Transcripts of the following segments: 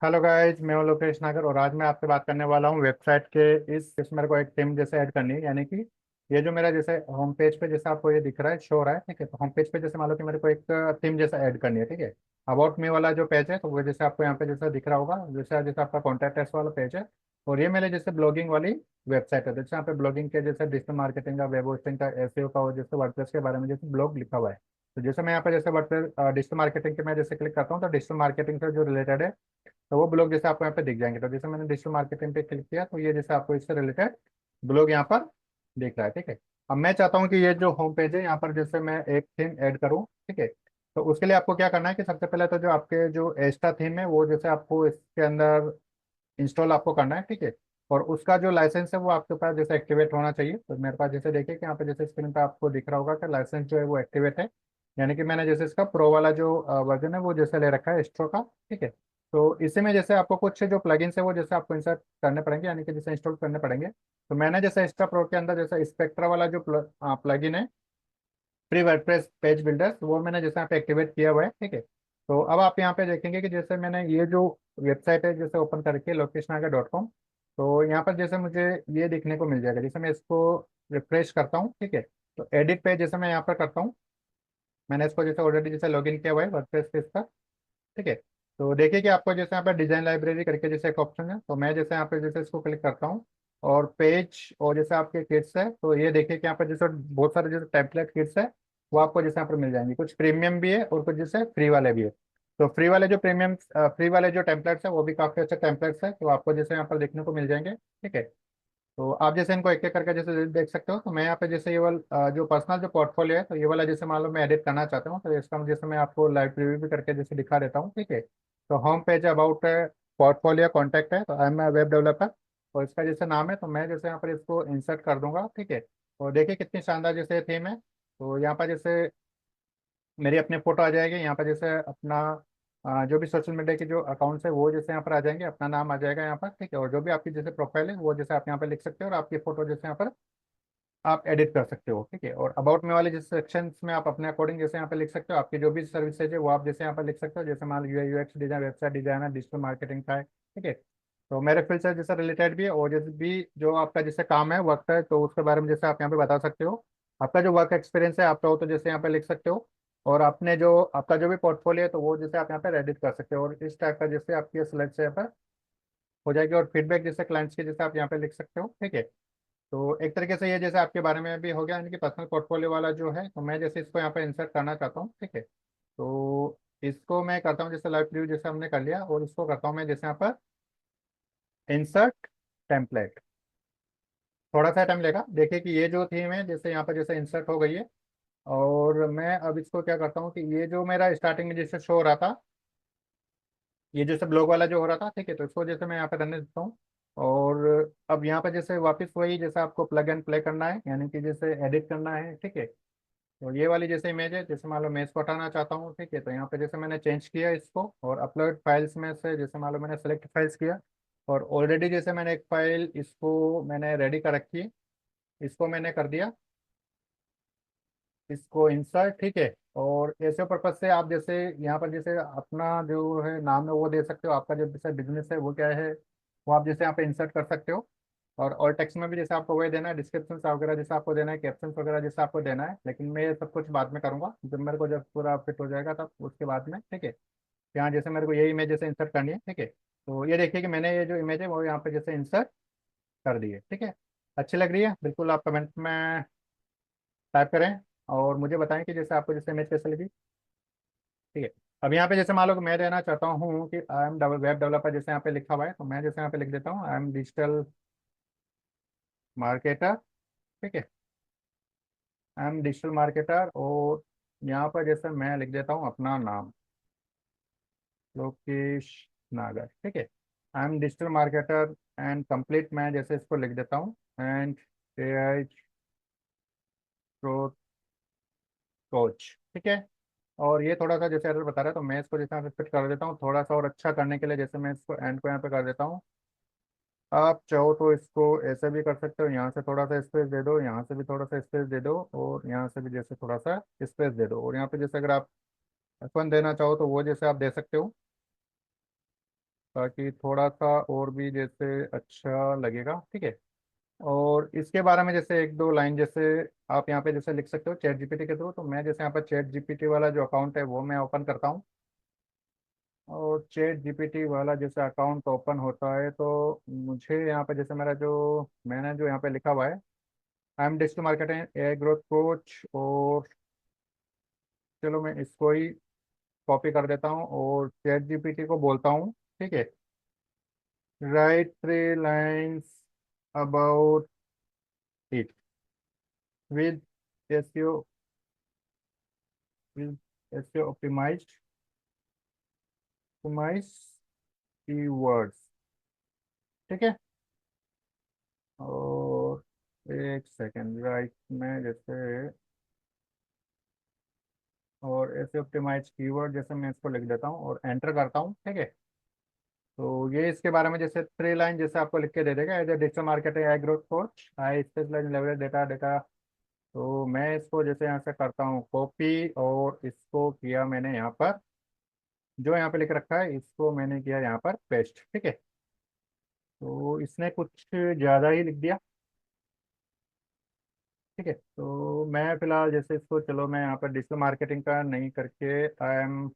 Hello guys, मैं हूं लोकेश नागर और आज मैं आपसे बात करने वाला हूं वेबसाइट के इस मेरे को एक थीम जैसे ऐड करनी है। यानी कि ये जो मेरा जैसे होम पेज पे जैसे आपको ये दिख रहा है, शो हो रहा है, ठीक है। तो होम पेज पे जैसे मान लो कि मेरे को एक थीम जैसा ऐड करनी है, ठीक है। अबाउट मी वाला जो पेज है तो वो जैसे आपको यहाँ पे जैसा दिख रहा होगा, जैसे जैसे आपका कॉन्टैक्ट एस वाला पेज है। और ये मेरे जैसे ब्लॉगिंग वाली वेबसाइट है। तो जैसे यहाँ पे ब्लॉगिंग के जैसे डिजिटल मार्केटिंग का, वेब होस्टिंग का, एसईओ का और जैसे वर्डप्रेस के बारे में जैसे ब्लॉग लिखा हुआ है। तो जैसे मैं यहाँ पे जैसे वर्डप्रेस डिजिटल मार्केटिंग के मैं जैसे क्लिक करता हूँ तो डिजिटल मार्केटिंग से जो रिलेटेड है तो वो ब्लॉग जैसे आपको यहाँ पे दिख जाएंगे। तो जैसे मैंने डिजिटल मार्केटिंग पे क्लिक किया तो ये जैसे आपको इससे रिलेटेड ब्लॉग यहाँ पर दिख रहा है, ठीक है। अब मैं चाहता हूँ कि ये जो होम पेज है यहाँ पर जैसे मैं एक थीम ऐड करूँ, ठीक है। तो उसके लिए आपको क्या करना है कि सबसे पहले तो जो आपके जो एक्स्ट्रा थीम है वो जैसे आपको इसके अंदर इंस्टॉल आपको करना है, ठीक है। और उसका जो लाइसेंस है वो आपके पास जैसे एक्टिवेट होना चाहिए। तो मेरे पास जैसे देखिए कि यहाँ पे जैसे स्क्रीन पे आपको दिख रहा होगा कि लाइसेंस जो है वो एक्टिवेट है। यानी कि मैंने जैसे इसका प्रो वाला जो वर्जन है वो जैसे ले रखा है स्ट्रो का, ठीक है। तो इसी में जैसे आपको कुछ जो प्लगइन्स है वो जैसे आपको इंस्टॉल करने पड़ेंगे, यानी कि जैसे इंस्टॉल करने पड़ेंगे। तो मैंने जैसे एक्स्ट्रा प्रो के अंदर जैसे स्पेक्ट्रा वाला जो प्लगइन है, फ्री वर्डप्रेस पेज बिल्डर्स, वो मैंने जैसे यहाँ पे एक्टिवेट किया हुआ है, ठीक है। तो अब आप यहाँ पे देखेंगे कि जैसे मैंने ये जो वेबसाइट है जैसे ओपन करके lokesh.nagar.com, तो यहाँ पर जैसे मुझे ये देखने को मिल जाएगा। जैसे मैं इसको रिफ्रेश करता हूँ, ठीक है। तो एडिट पे जैसे मैं यहाँ पर करता हूँ, मैंने इसको जैसे ऑलरेडी जैसे लॉगिन किया हुआ है वर्डप्रेस पे इसका, ठीक है। तो देखिए कि आपको जैसे यहाँ पर डिजाइन लाइब्रेरी करके जैसे एक ऑप्शन है, तो मैं जैसे यहाँ पे जैसे इसको क्लिक करता हूँ और पेज और जैसे आपके किट्स है, तो ये देखिए कि यहाँ पर जैसे बहुत सारे जैसे टेम्पलेट किट्स है वो आपको जैसे यहाँ पर मिल जाएंगे। कुछ प्रीमियम भी है और कुछ जैसे फ्री वाले भी है। तो फ्री वाले जो प्रीमियम फ्री वाले जो टेम्पलेट्स है वो भी काफी अच्छे टेम्पलेट्स है, तो आपको जैसे यहाँ पर देखने को मिल जाएंगे, ठीक है। तो आप जैसे इनको एक एक करके जैसे देख सकते हो। तो मैं यहाँ पे जैसे ये वाला जो पर्सनल जो पोर्टफोलियो है, तो ये वाला जैसे मान लो मैं एडिट करना चाहता हूँ तो इसका जैसे मैं आपको लाइव प्रीव्यू भी करके जैसे दिखा देता हूँ, ठीक है। तो home page about portfolio contact है, तो आई एम वेब डेवलपर और इसका जैसे नाम है, तो मैं जैसे यहाँ पर इसको इंसर्ट कर दूंगा, ठीक है। और देखिए कितनी शानदार जैसे थीम है। तो यहाँ पर जैसे मेरी अपनी फोटो आ जाएगी, यहाँ पर जैसे अपना जो भी सोशल मीडिया के जो अकाउंट्स है वो जैसे यहाँ पर आ जाएंगे, अपना नाम आ जाएगा यहाँ पर, ठीक है। और जो भी आपकी जैसे प्रोफाइल है वो जैसे आप यहाँ पर लिख सकते हो और आपकी फोटो जैसे यहाँ पर आप एडिट कर सकते हो, ठीक है। और अबाउट में वाले जैसे सेक्शन में आप अपने अकॉर्डिंग जैसे यहाँ पे लिख सकते हो, आपकी जो भी सर्विसेज है वो आप जैसे यहाँ पर लिख सकते हो। जैसे मान लो UI UX design, website designer, digital marketing का है, ठीक है। तो मेरे फील्ड से जैसे रिलेटेड भी है और जैसे भी जो आपका जैसे काम है वर्क है तो उसके बारे में जैसे आप यहाँ पे बता सकते हो। आपका जो वर्क एक्सपीरियंस है आपका हो तो जैसे यहाँ पे लिख सकते हो। और आपने जो आपका जो भी पोर्टफोलियो है तो वो जैसे आप यहाँ पे एडिट कर सकते हो। और इस टाइप का जैसे आपकी स्लाइड से यहाँ पर हो जाएगी। और फीडबैक जैसे क्लाइंट्स के जैसे आप यहाँ पे लिख सकते हो, ठीक है। तो एक तरीके से ये जैसे आपके बारे में भी हो गया, यानी कि पर्सनल पोर्टफोलियो वाला जो है, तो मैं जैसे इसको यहाँ पे इंसर्ट करना चाहता हूँ, ठीक है। तो इसको मैं करता हूँ जैसे लाइव प्रीव्यू जैसे हमने कर लिया और इसको करता हूँ मैं जैसे यहाँ पर इंसर्ट टेम्पलेट। थोड़ा सा टाइम लेगा, देखिए कि ये जो थीम है जैसे यहाँ पर जैसे इंसर्ट हो गई है। और मैं अब इसको क्या करता हूँ कि ये जो मेरा स्टार्टिंग में जैसे शो हो रहा था, ये जैसे ब्लॉग वाला जो हो रहा था, ठीक है, तो इसको जैसे मैं यहाँ पे करने देता हूँ। और अब यहाँ पे जैसे वापस वही जैसे आपको प्लग एंड प्ले करना है, यानी कि जैसे एडिट करना है, ठीक है। तो ये वाली जैसे इमेज है, जैसे मान लो मैं इसको हटाना चाहता हूँ, ठीक है। तो यहाँ पे जैसे मैंने चेंज किया इसको और अपलोड फाइल्स में से जैसे मान लो मैंने सेलेक्ट फाइल्स किया। और ऑलरेडी जैसे मैंने एक फाइल इसको मैंने रेडी कर रखी है, इसको मैंने कर दिया, इसको इंसर्ट, ठीक है। और ऐसे पर्पज से आप जैसे यहाँ पर जैसे अपना जो है नाम है वो दे सकते हो, आपका जो जैसे बिजनेस है वो क्या है वो आप जैसे यहाँ पे इंसर्ट कर सकते हो। और टेक्स्ट में भी जैसे आपको वही देना है, डिस्क्रिप्शन वगैरह जैसे आपको देना है, कैप्शन वगैरह जैसे आपको देना है। लेकिन मैं ये सब कुछ बाद में करूंगा जब मेरे को जब पूरा फिट हो जाएगा तब उसके बाद में, ठीक है। यहाँ जैसे मेरे को ये इमेज जैसे इंसर्ट करनी है, ठीक है। तो ये देखिए कि मैंने ये जो इमेज है वो यहाँ पे जैसे इंसर्ट कर दी है, ठीक है। अच्छी लग रही है बिल्कुल, आप कमेंट में टाइप करें और मुझे बताएं कि जैसे आपको जैसे इमेज कैसे लगी, ठीक है। अब यहाँ पे जैसे मान लो कि मैं देना चाहता हूँ कि I am double web developer, जैसे यहाँ पे लिखा हुआ है, तो मैं जैसे यहाँ पे लिख देता हूँ आई एम डिजिटल मार्केटर, ठीक है। आई एम डिजिटल मार्केटर और यहाँ पर जैसे मैं लिख देता हूँ अपना नाम, लोकेश नागर, ठीक है। I am digital marketer and complete, मैं जैसे इसको लिख देता हूँ एंड एआई कोच, ठीक है। और ये थोड़ा सा जैसे एरर बता रहा है तो मैं इसको जैसे यहाँ पे फिट कर देता हूँ थोड़ा सा और अच्छा करने के लिए। जैसे मैं इसको एंड को यहाँ पे कर देता हूँ। आप चाहो तो इसको ऐसे भी कर सकते हो, यहाँ से थोड़ा सा स्पेस दे दो, यहाँ से भी थोड़ा सा स्पेस दे दो और यहाँ से भी जैसे थोड़ा सा स्पेस दे दो। और यहाँ पे जैसे अगर आप F1 देना चाहो तो वो जैसे आप दे सकते हो। ताकि थोड़ा सा और भी जैसे अच्छा लगेगा, ठीक है। और इसके बारे में जैसे एक दो लाइन जैसे आप यहाँ पे जैसे लिख सकते हो चैट जीपीटी के थ्रू। तो मैं जैसे यहाँ पर चैट जीपीटी वाला जो अकाउंट है वो मैं ओपन करता हूँ। और चैट जीपीटी वाला जैसे अकाउंट ओपन होता है तो मुझे यहाँ पे जैसे मेरा जो मैंने जो यहाँ पे लिखा हुआ है, I am digital marketing A growth coach. और चलो मैं इसको ही कॉपी कर देता हूँ और चैट जीपीटी को बोलता हूँ, ठीक है, write 3 lines about it with SEO, with SEO optimise keywords, ठीक है। और एक सेकेंड, राइट में जैसे और ऐसे ऑप्टिमाइज कीवर्ड जैसे मैं इसको लिख देता हूँ और एंटर करता हूँ, ठीक है। तो ये इसके बारे में जैसे 3 लाइन जैसे आपको लिख के दे देगा, as a digital marketing I growth coach I specialise in leverage data data. तो मैं इसको जैसे यहाँ से करता हूँ कॉपी और इसको किया मैंने यहाँ पर, जो यहाँ पे लिख रखा है इसको मैंने किया यहाँ पर पेस्ट, ठीक है। तो इसने कुछ ज़्यादा ही लिख दिया, ठीक है। तो मैं फिलहाल जैसे इसको, चलो मैं यहाँ पर डिजिटल मार्केटिंग का नहीं करके I'm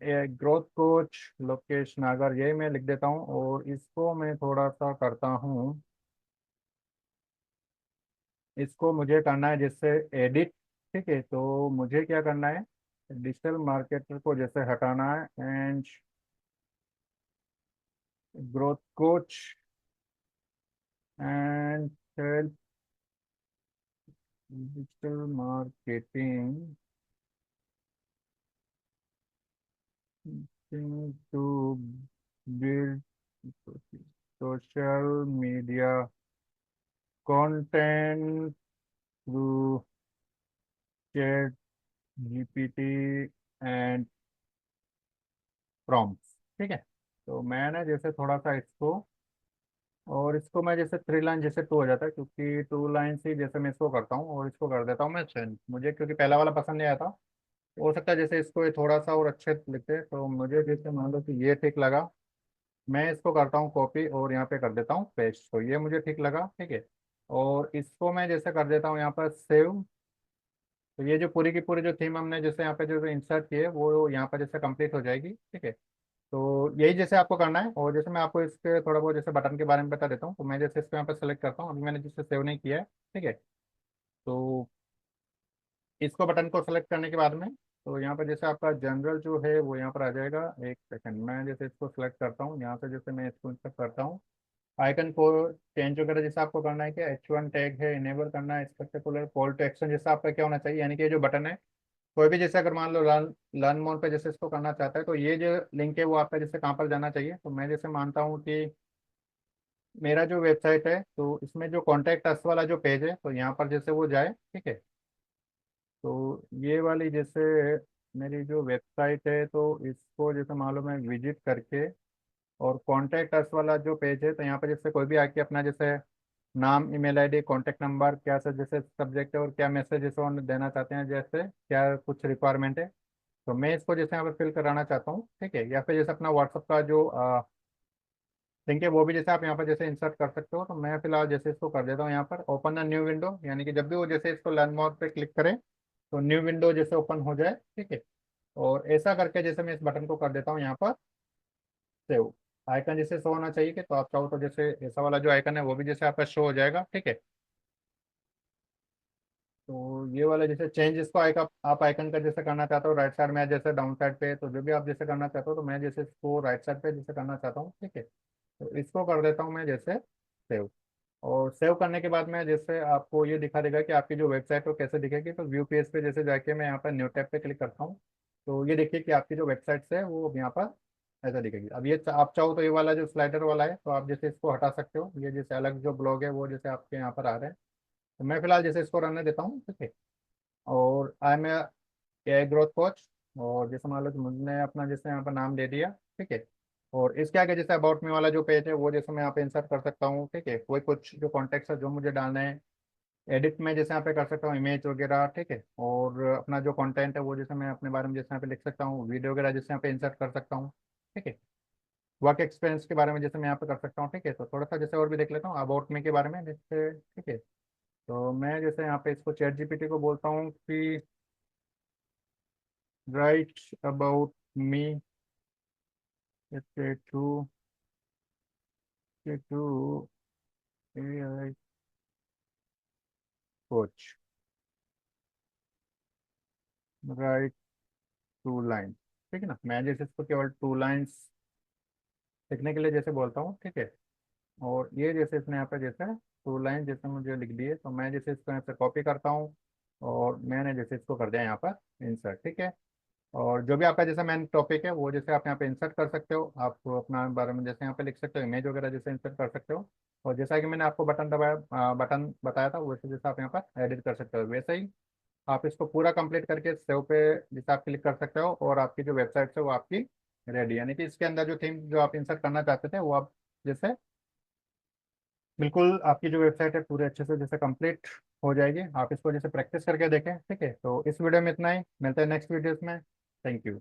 a growth coach Lokesh Nagar, ये मैं लिख देता हूँ। और इसको मैं थोड़ा सा करता हूँ, इसको मुझे करना है जैसे एडिट, ठीक है। तो मुझे क्या करना है, डिजिटल मार्केटर को जैसे हटाना है and growth coach and help digital marketing to build social media content through ChatGPT and prompts, ठीक है। तो मैंने जैसे थोड़ा सा इसको, और इसको मैं जैसे 3 लाइन जैसे 2 हो जाता है, क्योंकि 2 लाइन से जैसे मैं इसको करता हूँ और इसको कर देता हूँ मैं चेंज, मुझे क्योंकि पहला वाला पसंद नहीं आया था। हो सकता है जैसे इसको ये थोड़ा सा और अच्छे लिखते, तो मुझे जैसे मान लो कि ये ठीक लगा, मैं इसको करता हूँ कॉपी और यहाँ पे कर देता हूँ पेस्ट। तो ये मुझे ठीक लगा, ठीक है। और इसको मैं जैसे कर देता हूँ यहाँ पर सेव। तो ये जो पूरी की पूरी जो थीम हमने जैसे यहाँ पे जो इंसर्ट की है वो यहाँ पर जैसे कंप्लीट हो जाएगी, ठीक है। तो यही जैसे आपको करना है। और जैसे मैं आपको इसके थोड़ा बहुत जैसे बटन के बारे में बता देता हूँ। तो मैं जैसे इसको यहाँ पर सेलेक्ट करता हूँ, अभी मैंने जिससे सेव नहीं किया है, ठीक है। तो इसको बटन को सेलेक्ट करने के बाद में, तो यहाँ पर जैसे आपका जनरल जो है वो यहाँ पर आ जाएगा। एक सेकंड, मैं जैसे इसको सेलेक्ट करता हूँ यहाँ से, जैसे मैं इसको इंसर्ट करता हूँ। आइकन को चेंज वगैरह जैसे आपको करना है कि H1 टैग है इनेबल करना है, स्पेक्टेकुलर कॉल टू एक्शन जैसा आपका क्या होना चाहिए, यानी कि ये जो बटन है कोई भी जैसे अगर मान लो लर्न लर्न मोड पे जैसे इसको करना चाहता है, तो ये जो लिंक है वो आपका जैसे कहाँ पर जाना चाहिए। तो मैं जैसे मानता हूँ कि मेरा जो वेबसाइट है तो इसमें जो कॉन्टैक्ट अस वाला जो पेज है तो यहाँ पर जैसे वो जाए, ठीक है। तो ये वाली जैसे मेरी जो वेबसाइट है तो इसको जैसे मान लो मैं विजिट करके, और कॉन्टैक्ट अस वाला जो पेज है तो यहाँ पर जैसे कोई भी आके अपना जैसे नाम, ईमेल आईडी, कॉन्टैक्ट नंबर, क्या सर जैसे सब्जेक्ट है और क्या मैसेज जैसे उन्हें देना चाहते हैं, जैसे क्या कुछ रिक्वायरमेंट है। तो मैं इसको जैसे यहाँ पर फिल कराना चाहता हूँ, ठीक है। या फिर जैसे अपना व्हाट्सअप का जो लिंक है वो भी जैसे आप यहाँ पर जैसे इंसर्ट कर सकते हो। तो मैं फिलहाल जैसे इसको कर देता हूँ यहाँ पर ओपन अ न्यू विंडो, यानी कि जब भी वो जैसे इसको लर्न मोर पे क्लिक करें तो न्यू विंडो जैसे ओपन हो जाए, ठीक है। और ऐसा करके जैसे मैं इस बटन को कर देता हूँ यहाँ पर सेव। आइकन जैसे शो होना चाहिए कि, तो आप चाहो तो जैसे ऐसा वाला जो आइकन है वो भी जैसे आपका शो हो जाएगा, ठीक है। तो ये वाला जैसे चेंज इसको आइकन, आप आइकन का जैसे करना चाहते हो राइट साइड में जैसे डाउन साइड पे, तो जो भी आप जैसे करना चाहते हो, तो मैं जैसे इसको राइट साइड पे जैसे करना चाहता हूँ, ठीक है। तो इसको कर देता हूँ मैं जैसे सेव। और सेव करने के बाद में जैसे आपको ये दिखा देगा कि आपकी जो वेबसाइट है वो कैसे दिखेगी। तो व्यू पेज पे जैसे जाके मैं यहाँ पर न्यू टैब पे क्लिक करता हूँ, तो ये देखिए कि आपकी जो वेबसाइट है वो अब यहाँ पर ऐसा दिखेगी। अब ये आप चाहो तो ये वाला जो स्लाइडर वाला है तो आप जैसे इसको हटा सकते हो, ये जैसे अलग जो ब्लॉग है वो जैसे आपके यहाँ पर आ रहे हैं। तो मैं फिलहाल जैसे इसको रहने देता हूँ, ठीक है। और I'm a growth coach, और जैसे मान लो कि मुझने अपना जैसे यहाँ पर नाम दे दिया, ठीक है। और इसके आगे जैसे अबाउट मी वाला जो पेज है वो जैसे मैं यहाँ पे इंसर्ट कर सकता हूँ, ठीक है। कोई कुछ जो कॉन्टेक्ट है जो मुझे डालना है, एडिट में जैसे यहाँ पे कर सकता हूँ इमेज वगैरह, ठीक है। और अपना जो कंटेंट है वो जैसे मैं अपने बारे में जैसे यहाँ पे लिख सकता हूँ, वीडियो वगैरह जैसे यहाँ पे इंसर्ट कर सकता हूँ, ठीक है। वर्क एक्सपीरियंस के बारे में जैसे मैं यहाँ पे कर सकता हूँ, ठीक है। तो थोड़ा सा जैसे और भी देख लेता हूँ अबाउट मी के बारे में जैसे, ठीक है। तो मैं जैसे यहाँ पे इसको चैट जीपीटी को बोलता हूँ कि write about me to to AI coach, write 2 line, ठीक है ना। मैं जैसे इसको केवल 2 लाइन्स लिखने के लिए जैसे बोलता हूँ, ठीक है। और ये जैसे इसने यहाँ पे जैसे 2 लाइन जैसे मुझे लिख दिए, तो मैं जैसे इसको यहाँ पे कॉपी करता हूँ और मैंने जैसे इसको कर दिया यहाँ पर इंसर्ट, ठीक है। और जो भी आपका जैसा मेन टॉपिक है वो जैसे आप यहाँ पे इंसर्ट कर सकते हो, आप अपना बारे में जैसे यहाँ पे लिख सकते हो, इमेज वगैरह जैसे इंसर्ट कर सकते हो। और जैसा कि मैंने आपको बटन दबाया, बटन बताया था वैसे जैसे आप यहाँ पर एडिट कर सकते हो, वैसे ही आप इसको पूरा कंप्लीट करके सेव पे जैसे आप क्लिक कर सकते हो और आपकी जो वेबसाइट है वो आपकी रेडी, यानी कि इसके अंदर जो थीम जो आप इंसर्ट करना चाहते थे वो आप जैसे बिल्कुल आपकी जो वेबसाइट है पूरे अच्छे से जैसे कंप्लीट हो जाएगी। आप इसको जैसे प्रैक्टिस करके देखें, ठीक है। तो इस वीडियो में इतना ही, मिलते हैं नेक्स्ट वीडियोस में। Thank you.